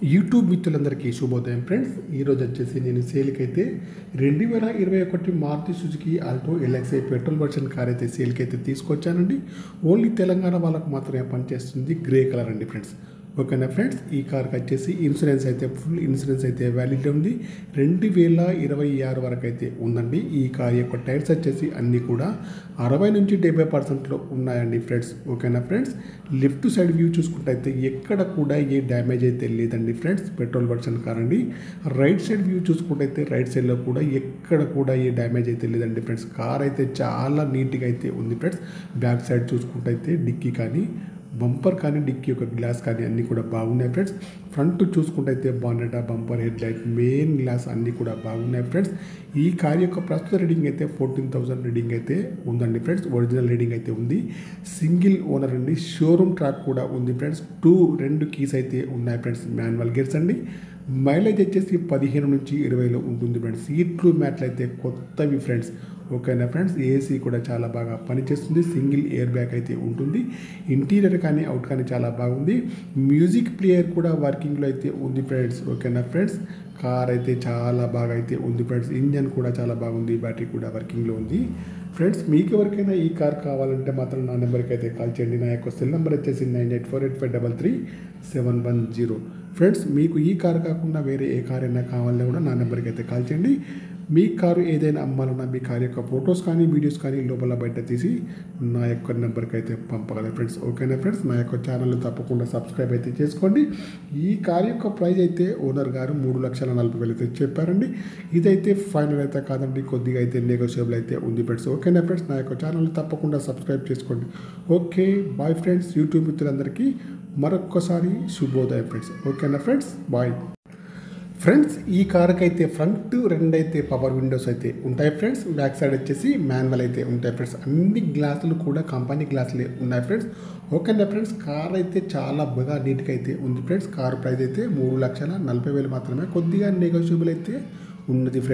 YouTube మిత్రులందరికీ శుభోదయం friends. ఈరోజు వచ్చేసి నేను సేల్కి అయితే 2021 Maruti Suzuki Alto LXI petrol version car అయితే సేల్కి అయితే తీసుకొచ్చానండి. ఓన్లీ తెలంగాణ వాళ్ళకు మాత్రమే పనిచేస్తుంది. గ్రే కలర్ అండి ఫ్రెండ్స్. ఓకేనా ఫ్రెండ్స్, ఈ కార్కి వచ్చేసి ఇన్సూరెన్స్ అయితే ఫుల్ ఇన్సూరెన్స్ అయితే వ్యాలిడ్ ఉంది. 2026 వరకు అయితే ఉందండి. ఈ కార్ యొక్క టైర్స్ వచ్చేసి అన్నీ కూడా 60 నుంచి 70% ఉన్నాయండి ఫ్రెండ్స్. ఓకేనా ఫ్రెండ్స్, లెఫ్ట్ సైడ్ వ్యూ చూసుకుంటే అయితే ఎక్కడ కూడా ఏ డ్యామేజ్ అయితే లేదండి ఫ్రెండ్స్. పెట్రోల్ వర్షన్ కార్ అండి. రైట్ సైడ్ వ్యూ చూసుకుంటే అయితే రైట్ సైడ్లో కూడా ఎక్కడ కూడా ఏ డ్యామేజ్ అయితే లేదండి ఫ్రెండ్స్. కార్ అయితే చాలా నీట్గా అయితే ఉంది ఫ్రెండ్స్. బ్యాక్ సైడ్ చూసుకుంటే అయితే డిక్కీ కానీ బంపర్ కానీ డిక్కీ యొక్క గ్లాస్ కానీ అన్నీ కూడా బాగున్నాయి ఫ్రెండ్స్. ఫ్రంట్ చూసుకుంటే అయితే bonnet, bumper, head light, main glass అన్నీ కూడా బాగున్నాయి ఫ్రెండ్స్. ఈ కార్ యొక్క ప్రస్తుత రీడింగ్ అయితే 14,000 రీడింగ్ అయితే ఉందండి ఫ్రెండ్స్. ఒరిజినల్ రీడింగ్ అయితే ఉంది. సింగిల్ ఓనర్ అండి. షోరూమ్ ట్రాక్ కూడా ఉంది ఫ్రెండ్స్. రెండు కీస్ అయితే ఉన్నాయి ఫ్రెండ్స్. మాన్యువల్ గేర్స్ అండి. మైలేజ్ వచ్చేసి 15 నుంచి 20లో ఉంటుంది ఫ్రెండ్స్. సీట్లు మ్యాట్లు అయితే కొత్తవి ఫ్రెండ్స్. ఓకేనా ఫ్రెండ్స్, ఏసీ కూడా చాలా బాగా పనిచేస్తుంది. సింగిల్ ఎయిర్ బ్యాగ్ అయితే ఉంటుంది. ఇంటీరియర్ కానీ అవుట్ కానీ చాలా బాగుంది. మ్యూజిక్ ప్లేయర్ కూడా వర్కింగ్లో అయితే ఉంది ఫ్రెండ్స్. ఓకేనా ఫ్రెండ్స్, కార్ అయితే చాలా బాగా అయితే ఉంది ఫ్రెండ్స్. ఇంజన్ కూడా చాలా బాగుంది. బ్యాటరీ కూడా వర్కింగ్లో ఉంది ఫ్రెండ్స్. మీకు ఎవరికైనా ఈ కార్ కావాలంటే మాత్రం నా నెంబర్కి అయితే కాల్ చేయండి. నా యొక్క సెల్ నెంబర్ వచ్చేసి 9848533710 ఫ్రెండ్స్. మీకు ఈ కార్ కాకుండా వేరే ఏ కార్ అయినా కావాలన్నా కూడా నా నెంబర్కి అయితే కాల్ చేయండి. మీ కారు ఏదైనా అమ్మాలన్నా మీ కార్ యొక్క ఫొటోస్ కానీ వీడియోస్ కానీ లోపల బయట తీసి నా యొక్క నెంబర్కి అయితే పంపగలరు ఫ్రెండ్స్. ఓకేనా ఫ్రెండ్స్, నా యొక్క ఛానల్ తప్పకుండా సబ్స్క్రైబ్ అయితే చేసుకోండి. ఈ కార్ యొక్క ప్రైస్ అయితే ఓనర్ గారు 3,40,000 అయితే చెప్పారండి. ఇదైతే ఫైనల్ అయితే కాదండి, కొద్దిగా అయితే నెగోషియబుల్ అయితే ఉంది ఫ్రెండ్స్. ఓకేనా ఫ్రెండ్స్, నా యొక్క ఛానల్ తప్పకుండా సబ్స్క్రైబ్ చేసుకోండి. Okay bye friends. యూట్యూబ్ మిత్రులందరికీ మరొక్కసారి శుభోదయం ఫ్రెండ్స్. ఓకేనా ఫ్రెండ్స్, బాయ్ ఫ్రెండ్స్. ఈ కార్కి అయితే ఫ్రంట్ అయితే పవర్ విండోస్ అయితే ఉంటాయి ఫ్రెండ్స్. బ్యాక్ సైడ్ వచ్చేసి మాన్యువల్ అయితే ఉంటాయి ఫ్రెండ్స్. అన్ని గ్లాసులు కూడా కంపెనీ గ్లాసులే ఉన్నాయి ఫ్రెండ్స్. ఓకేనా ఫ్రెండ్స్, కార్ అయితే చాలా బాగా నీట్గా అయితే ఉంది ఫ్రెండ్స్. కార్ ప్రైస్ అయితే 3,40,000 మాత్రమే. కొద్దిగా నెగోషియబుల్ అయితే ఉన్నది ఫ్రెండ్స్.